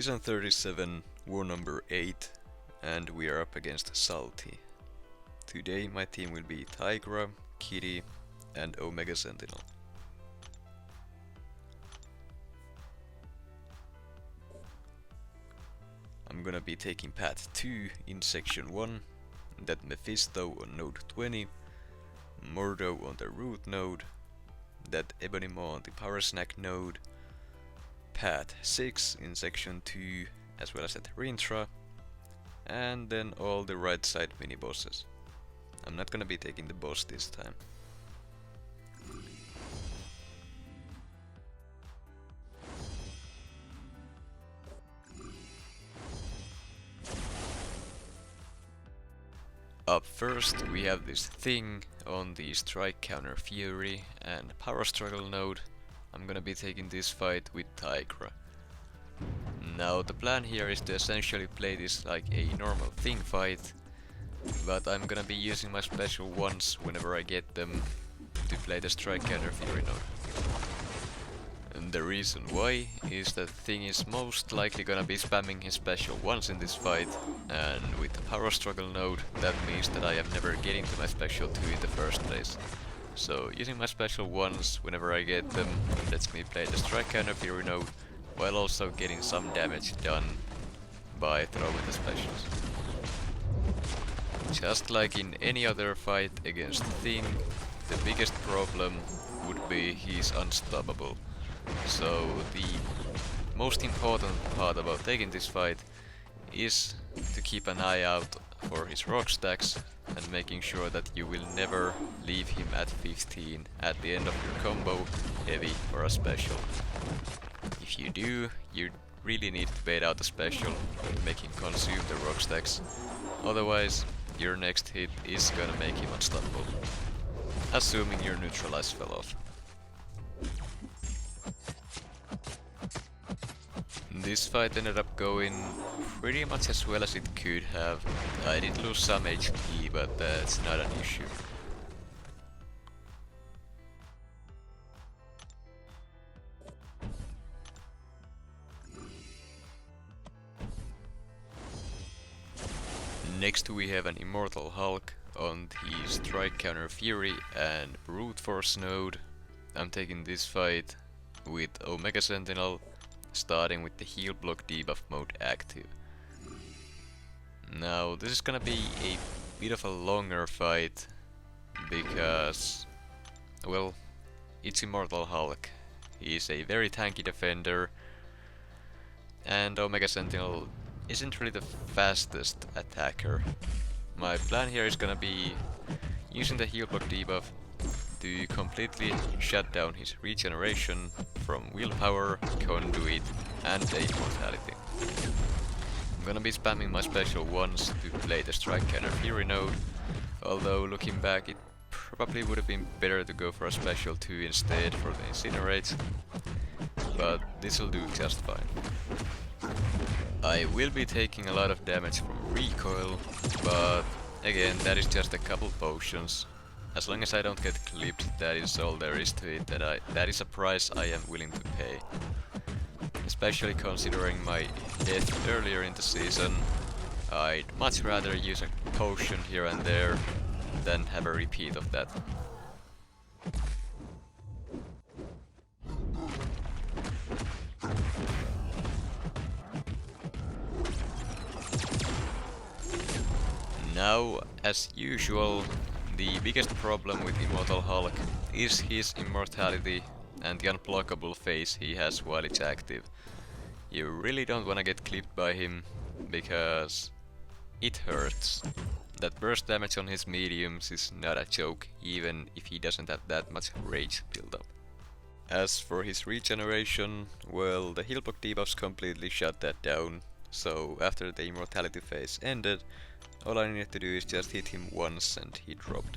Season 37, War number 8, and we are up against Sålty. Today my team will be Tigra, Kitty, and Omega Sentinel. I'm gonna be taking path 2 in section 1, that Mephisto on node 20, Mordo on the root node, that Ebony on the power snack node, path 6 in section 2 as well as at Rintrah, and then all the right side mini bosses. I'm not gonna be taking the boss this time. Up first we have this thing on the strike counter fury and power struggle node. I'm gonna be taking this fight with Tigra. Now the plan here is to essentially play this like a normal thing fight, but I'm gonna be using my special ones whenever I get them to play the strike counter fury node. And the reason why is that Thing is most likely gonna be spamming his special ones in this fight, and with the power struggle node that means that I am never getting to my special 2 in the first place. So using my special ones whenever I get them lets me play the strike counter fury node while also getting some damage done by throwing the specials. Just like in any other fight against Thing, the biggest problem would be he's unstoppable. So the most important part about taking this fight is to keep an eye out for his rock stacks and making sure that you will never leave him at 15 at the end of your combo, heavy or a special. If you do, you really need to bait out a special to make him consume the rock stacks, otherwise your next hit is gonna make him unstoppable, assuming your neutralize fell off. This fight ended up going pretty much as well as it could have. I did lose some HP, but that's not an issue. Next we have an Immortal Hulk on the strike counter fury and brute force node. I'm taking this fight with Omega Sentinel, starting with the heal block debuff mode active. Now this is gonna be a bit of a longer fight because, well, it's Immortal Hulk. He's a very tanky defender and Omega Sentinel isn't really the fastest attacker. My plan here is gonna be using the heal block debuff to completely shut down his regeneration from willpower, conduit, and the immortality. I'm gonna be spamming my special ones to play the strike counter fury node, although looking back it probably would have been better to go for a special 2 instead for the incinerate, but this'll do just fine. I will be taking a lot of damage from recoil, but again that is just a couple potions. As long as I don't get clipped, that is all there is to it. That is a price I am willing to pay. Especially considering my death earlier in the season, I'd much rather use a potion here and there than have a repeat of that. Now, as usual, the biggest problem with Immortal Hulk is his immortality and the unblockable phase he has while it's active. You really don't wanna get clipped by him because it hurts. That burst damage on his mediums is not a joke, even if he doesn't have that much rage build up. As for his regeneration, well, the heal block debuffs completely shut that down, so after the immortality phase ended, all I needed to do is just hit him once and he dropped.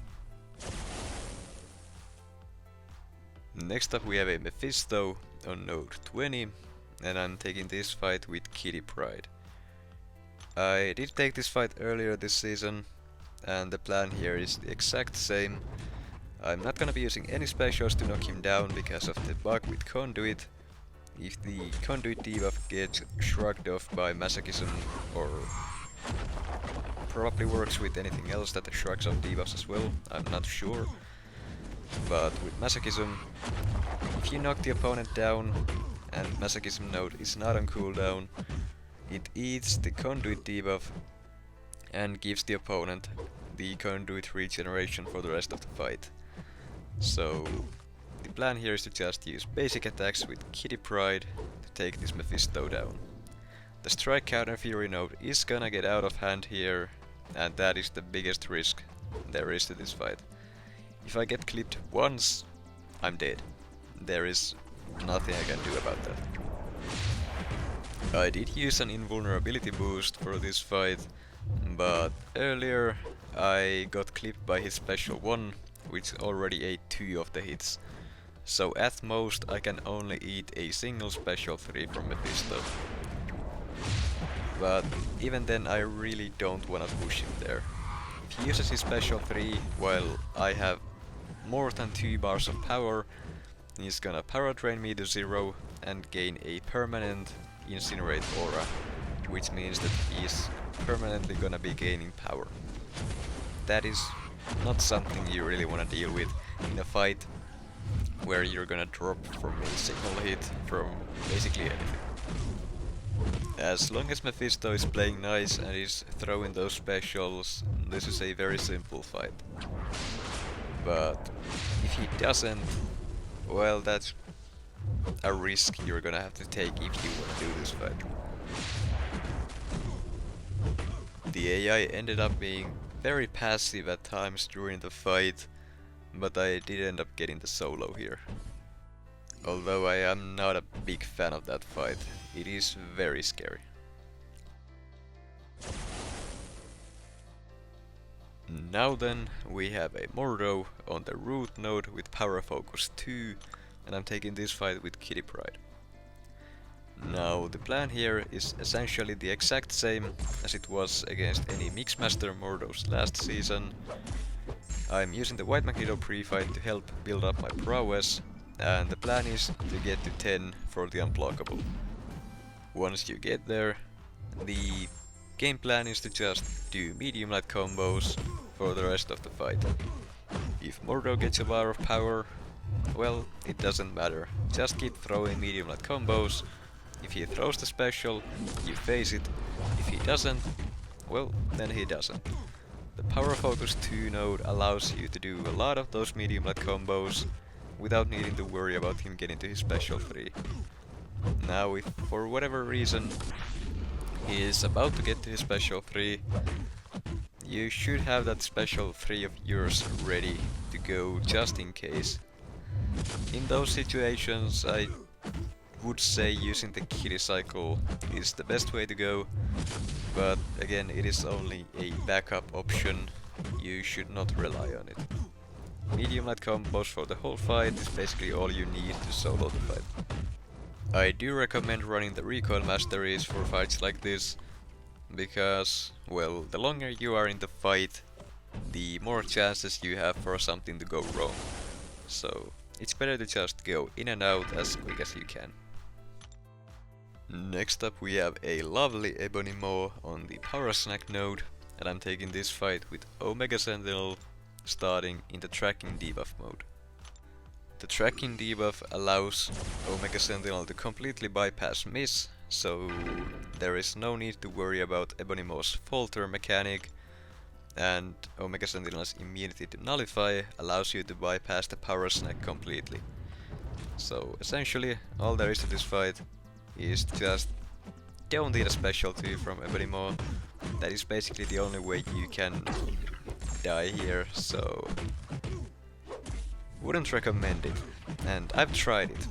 Next up we have a Mephisto on node 20, and I'm taking this fight with Kitty Pryde. I did take this fight earlier this season, and the plan here is the exact same. I'm not gonna be using any specials to knock him down because of the bug with conduit, if the conduit debuff gets shrugged off by masochism, or probably works with anything else that shrugs off debuffs as well, I'm not sure. But with masochism, if you knock the opponent down and masochism node is not on cooldown, it eats the conduit debuff and gives the opponent the conduit regeneration for the rest of the fight. So the plan here is to just use basic attacks with Pryde to take this Mephisto down. The strike counter fury node is gonna get out of hand here, and that is the biggest risk there is to this fight. If I get clipped once, I'm dead. There is nothing I can do about that. I did use an invulnerability boost for this fight, but earlier I got clipped by his special 1, which already ate 2 of the hits. So at most I can only eat a single special 3 from Mephisto. But even then I really don't wanna push him there. If he uses his special 3 while I have more than 2 bars of power, he's gonna power drain me to 0 and gain a permanent incinerate aura, which means that he's permanently gonna be gaining power. That is not something you really wanna deal with in a fight where you're gonna drop from a single hit from basically anything. As long as Mephisto is playing nice and is throwing those specials, this is a very simple fight. But if he doesn't, well, that's a risk you're gonna have to take if you want to do this fight. The AI ended up being very passive at times during the fight, but I did end up getting the solo here. Although I am not a big fan of that fight, it is very scary. Now then, we have a Mordo on the root node with power focus 2, and I'm taking this fight with Pryde. Now the plan here is essentially the exact same as it was against any Mixmaster Mordos last season. I'm using the White Magneto pre-fight to help build up my prowess, and the plan is to get to 10 for the unblockable. Once you get there, the game plan is to just do medium light combos for the rest of the fight. If Mordo gets a bar of power, well, it doesn't matter. Just keep throwing medium light combos. If he throws the special, you face it. If he doesn't, well, then he doesn't. The power focus 2 node allows you to do a lot of those medium light combos without needing to worry about him getting to his special 3. Now, if for whatever reason he is about to get to his special 3, you should have that special 3 of yours ready to go just in case. In those situations, I would say using the Kitty cycle is the best way to go, but again, it is only a backup option. You should not rely on it. Medium light combos for the whole fight is basically all you need to solo the fight. I do recommend running the recoil masteries for fights like this, because, well, the longer you are in the fight, the more chances you have for something to go wrong. So it's better to just go in and out as quick as you can. Next up we have a lovely Ebony on the power snack node, and I'm taking this fight with Omega Sentinel starting in the tracking debuff mode. The tracking debuff allows Omega Sentinel to completely bypass miss, so there is no need to worry about Ebony falter mechanic, and Omega Sentinel's immunity to nullify allows you to bypass the power snack completely. So essentially all there is to this fight is just don't need a specialty from Ebony. That is basically the only way you can die here, so wouldn't recommend it. And I've tried it.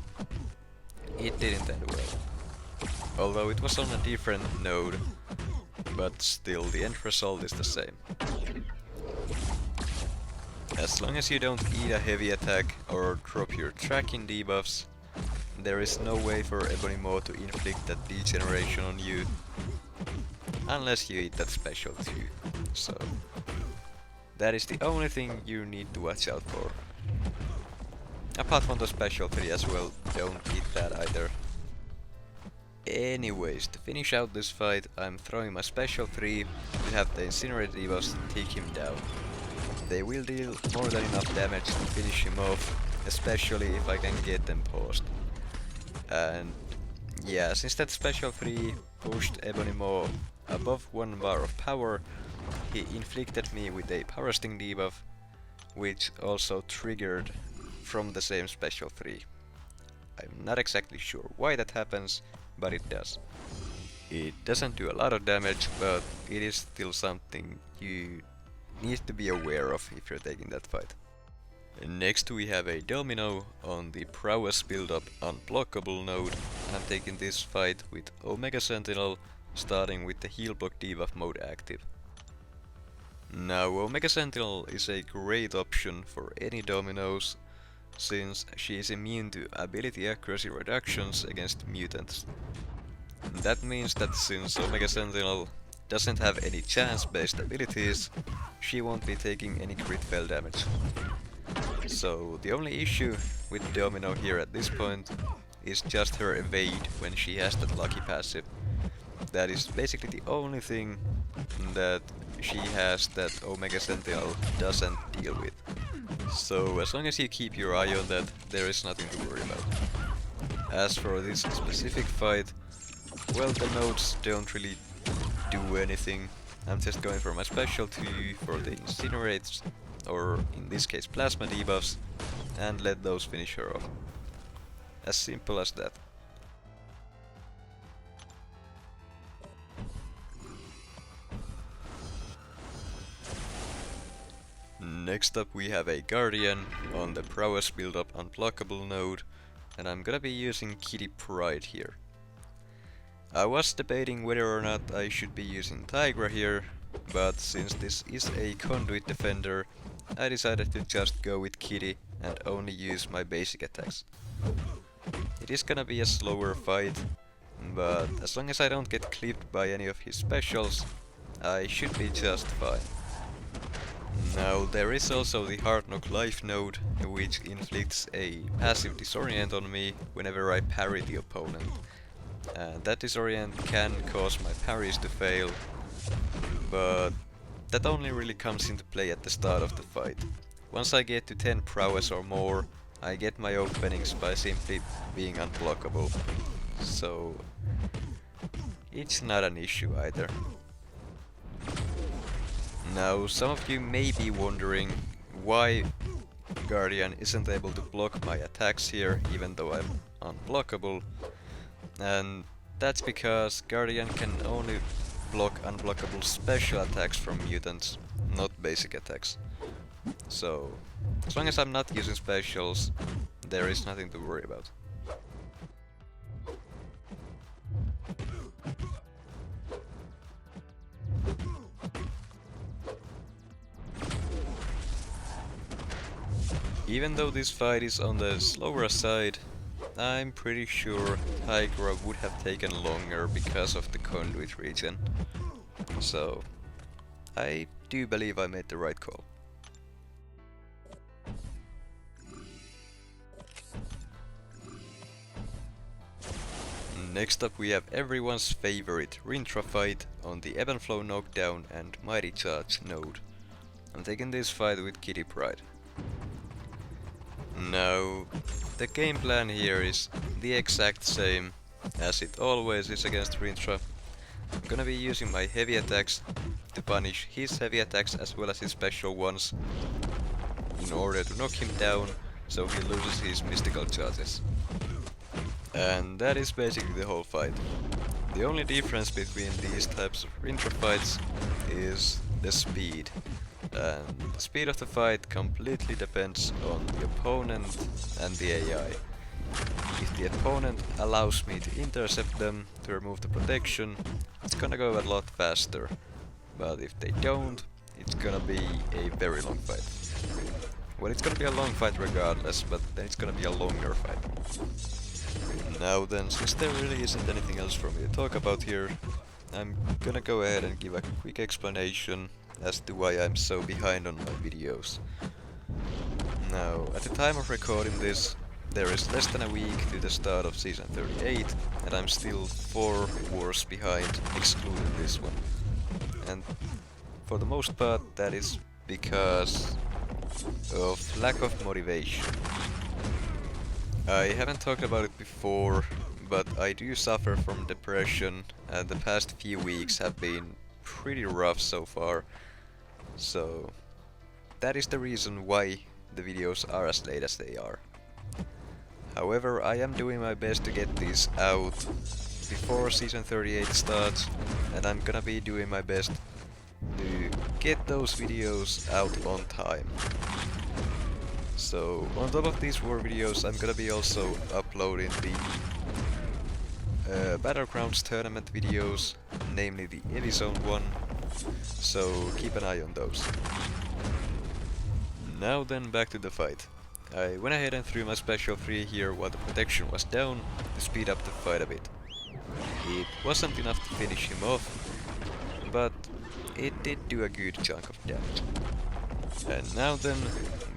It didn't end well. Although it was on a different node, but still the end result is the same. As long as you don't eat a heavy attack or drop your tracking debuffs, there is no way for Ebony to inflict that degeneration on you, unless you eat that special too. So that is the only thing you need to watch out for. Apart from the special 3 as well, don't eat that either. Anyways, to finish out this fight, I'm throwing my special 3 to have the Incinerate debuffs take him down. They will deal more than enough damage to finish him off, especially if I can get them paused. And yeah, since that special 3 pushed Ebony more above 1 bar of power, he inflicted me with a Power Sting debuff, which also triggered from the same special 3. I'm not exactly sure why that happens, but it does. It doesn't do a lot of damage, but it is still something you need to be aware of if you're taking that fight. Next we have a Domino on the Prowess build-up unblockable node. I'm taking this fight with Omega Sentinel, starting with the heal block debuff mode active. Now Omega Sentinel is a great option for any Dominos, since she is immune to ability accuracy reductions against mutants. That means that since Omega Sentinel doesn't have any chance-based abilities, she won't be taking any crit fail damage. So the only issue with Domino here at this point is just her evade when she has that lucky passive. That is basically the only thing that she has that Omega Sentinel doesn't deal with. So as long as you keep your eye on that, there is nothing to worry about. As for this specific fight, well, the nodes don't really do anything. I'm just going for my special 2 for the Incinerates, or in this case Plasma debuffs, and let those finish her off. As simple as that. Next up we have a Guardian on the Prowess build-up unblockable node, and I'm gonna be using Pryde here. I was debating whether or not I should be using Tigra here, but since this is a conduit defender, I decided to just go with Kitty and only use my basic attacks. It is gonna be a slower fight, but as long as I don't get clipped by any of his specials, I should be just fine. Now there is also the Hard Knock Life node, which inflicts a passive disorient on me whenever I parry the opponent. That disorient can cause my parries to fail, but that only really comes into play at the start of the fight. Once I get to 10 prowess or more, I get my openings by simply being unblockable. So it's not an issue either. Now some of you may be wondering why Guardian isn't able to block my attacks here even though I'm unblockable. And that's because Guardian can only block unblockable special attacks from mutants, not basic attacks. So, as long as I'm not using specials, there is nothing to worry about. Even though this fight is on the slower side, I'm pretty sure Tigra would have taken longer because of the conduit region. So, I do believe I made the right call. Next up we have everyone's favorite Rintrah fight on the Ebb and Flow knockdown and Mighty Charge node. I'm taking this fight with Pryde. Now, the game plan here is the exact same as it always is against Rintrah. I'm gonna be using my heavy attacks to punish his heavy attacks as well as his special ones in order to knock him down so he loses his mystical charges. And that is basically the whole fight. The only difference between these types of Rintrah fights is the speed. And the speed of the fight completely depends on the opponent and the AI. If the opponent allows me to intercept them to remove the protection, it's gonna go a lot faster. But if they don't, it's gonna be a very long fight. Well, it's gonna be a long fight regardless, but then it's gonna be a longer fight. Now then, since there really isn't anything else for me to talk about here, I'm gonna go ahead and give a quick explanation as to why I'm so behind on my videos. Now, at the time of recording this, there is less than a week to the start of Season 38, and I'm still 4 wars behind, excluding this one. And for the most part that is because of lack of motivation. I haven't talked about it before, but I do suffer from depression, and the past few weeks have been pretty rough so far. So that is the reason why the videos are as late as they are. However, I am doing my best to get these out before Season 38 starts, and I'm gonna be doing my best to get those videos out on time. So on top of these war videos, I'm gonna be also uploading the Battlegrounds tournament videos, namely the Heavy Zone one, so keep an eye on those. Now then, back to the fight. I went ahead and threw my special 3 here while the protection was down to speed up the fight a bit. It wasn't enough to finish him off, but it did do a good chunk of damage. And now then,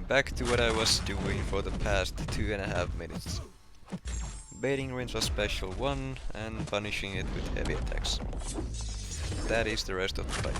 back to what I was doing for the past 2.5 minutes. Baiting Rintrah special 1 and punishing it with heavy attacks. That is the rest of the fight.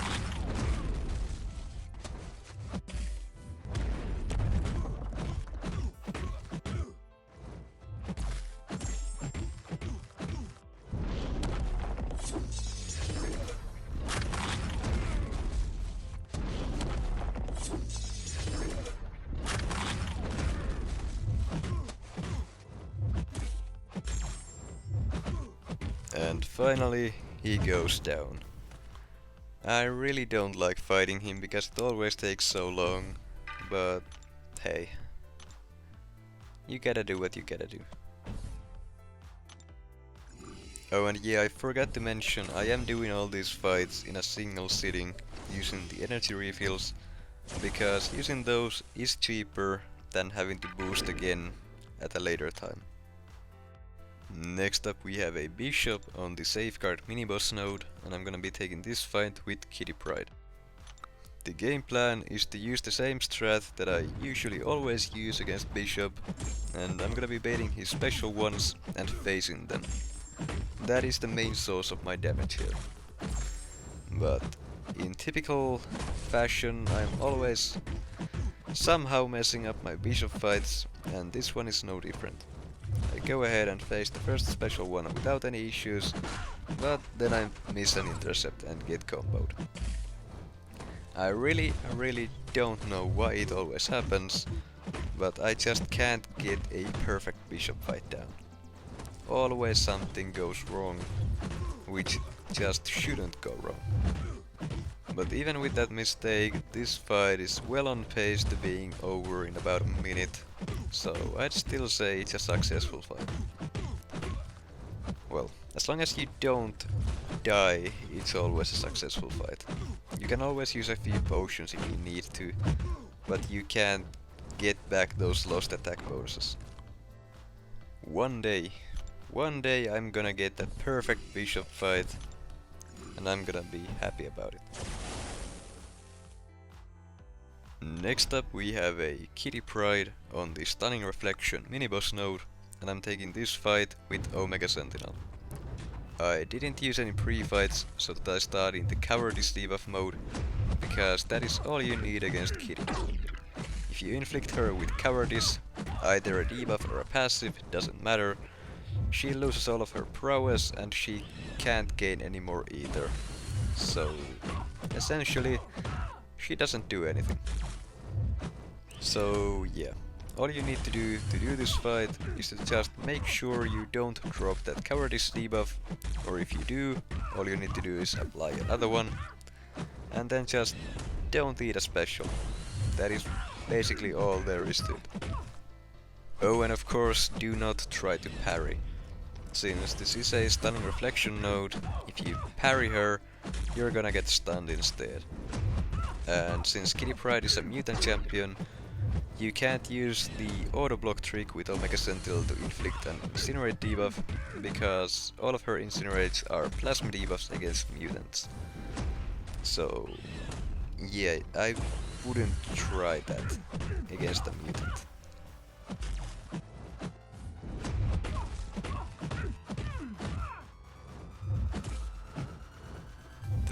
And finally, he goes down. I really don't like fighting him because it always takes so long, but hey, you gotta do what you gotta do. Oh, and yeah, I forgot to mention, I am doing all these fights in a single sitting using the energy refills, because using those is cheaper than having to boost again at a later time. Next up we have a bishop on the safeguard mini-boss node, and I'm gonna be taking this fight with Pryde. The game plan is to use the same strat that I usually always use against bishop, and I'm gonna be baiting his special ones and phasing them. That is the main source of my damage here. But in typical fashion, I'm always somehow messing up my bishop fights, and this one is no different. I go ahead and face the first special one without any issues, but then I miss an intercept and get comboed. I really don't know why it always happens, but I just can't get a perfect bishop fight down. Always something goes wrong, which just shouldn't go wrong. But even with that mistake, this fight is well on pace to being over in about a minute, so I'd still say it's a successful fight. Well, as long as you don't die, it's always a successful fight. You can always use a few potions if you need to, but you can't get back those lost attack bonuses. One day I'm gonna get that perfect bishop fight, and I'm gonna be happy about it. Next up we have a Pryde on the Stunning Reflection mini-boss node, and I'm taking this fight with Omega Sentinel. I didn't use any pre-fights, so that I started in the Cowardice debuff mode, because that is all you need against Kitty. If you inflict her with Cowardice, either a debuff or a passive, doesn't matter, she loses all of her prowess and she can't gain any more either. So essentially, she doesn't do anything. So yeah, all you need to do this fight is to just make sure you don't drop that Cowardice debuff, or if you do, all you need to do is apply another one, and then just don't eat a special. That is basically all there is to it. Oh, and of course, do not try to parry. Since this is a Stunning Reflection node, if you parry her, you're gonna get stunned instead. And since Pryde is a mutant champion, you can't use the auto block trick with Omega Sentinel to inflict an Incinerate debuff, because all of her Incinerates are plasma debuffs against mutants. So yeah, I wouldn't try that against a mutant.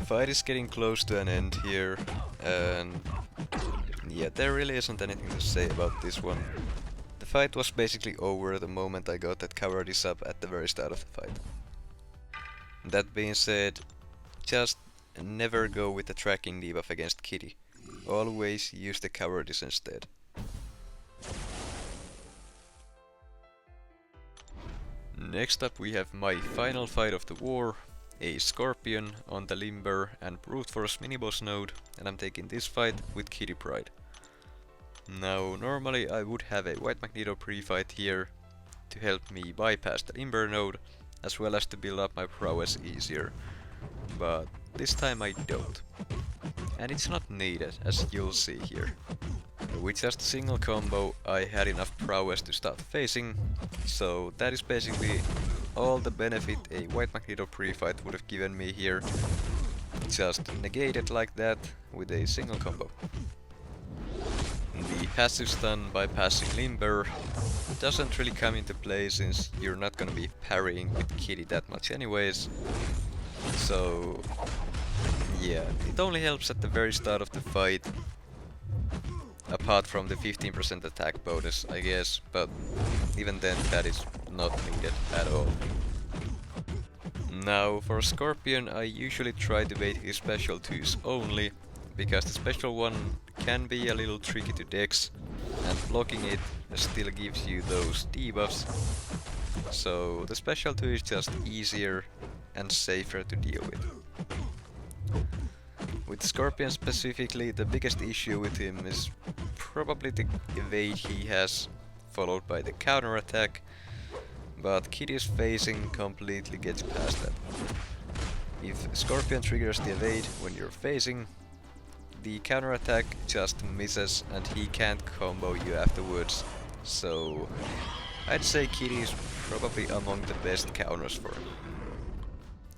fight is getting close to an end here, and yeah, there really isn't anything to say about this one. The fight was basically over the moment I got that cowardice up at the very start of the fight. That being said, just never go with the tracking debuff against Kitty. Always use the cowardice instead. Next up we have my final fight of the war, a Scorpion on the Limber and Brute Force miniboss node, and I'm taking this fight with Kitty Pryde. Now normally I would have a White Magneto pre-fight here to help me bypass the Limber node, as well as to build up my prowess easier, but this time I don't. And it's not needed, as you'll see here. With just a single combo I had enough prowess to start facing, so that is basically all the benefit a White Magneto pre-fight would have given me here, just negated like that with a single combo. The passive stun by passing Limber doesn't really come into play since you're not gonna be parrying with Kitty that much anyways, so yeah, it only helps at the very start of the fight, apart from the 15% attack bonus, I guess, but even then that is not needed at all. Now for Scorpion I usually try to bait his special 2s only, because the special one can be a little tricky to dex, and blocking it still gives you those debuffs, so the special 2 is just easier and safer to deal with. With Scorpion specifically, the biggest issue with him is probably the evade he has, followed by the counter attack, but Kitty's phasing completely gets past that. If Scorpion triggers the evade when you're phasing, the counter attack just misses and he can't combo you afterwards, so I'd say Kitty is probably among the best counters for him.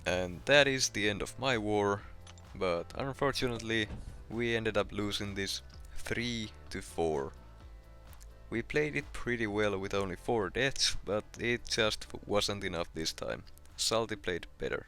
And that is the end of my war, but unfortunately we ended up losing this 3-4. We played it pretty well with only 4 deaths, but it just wasn't enough this time. Sålty played better.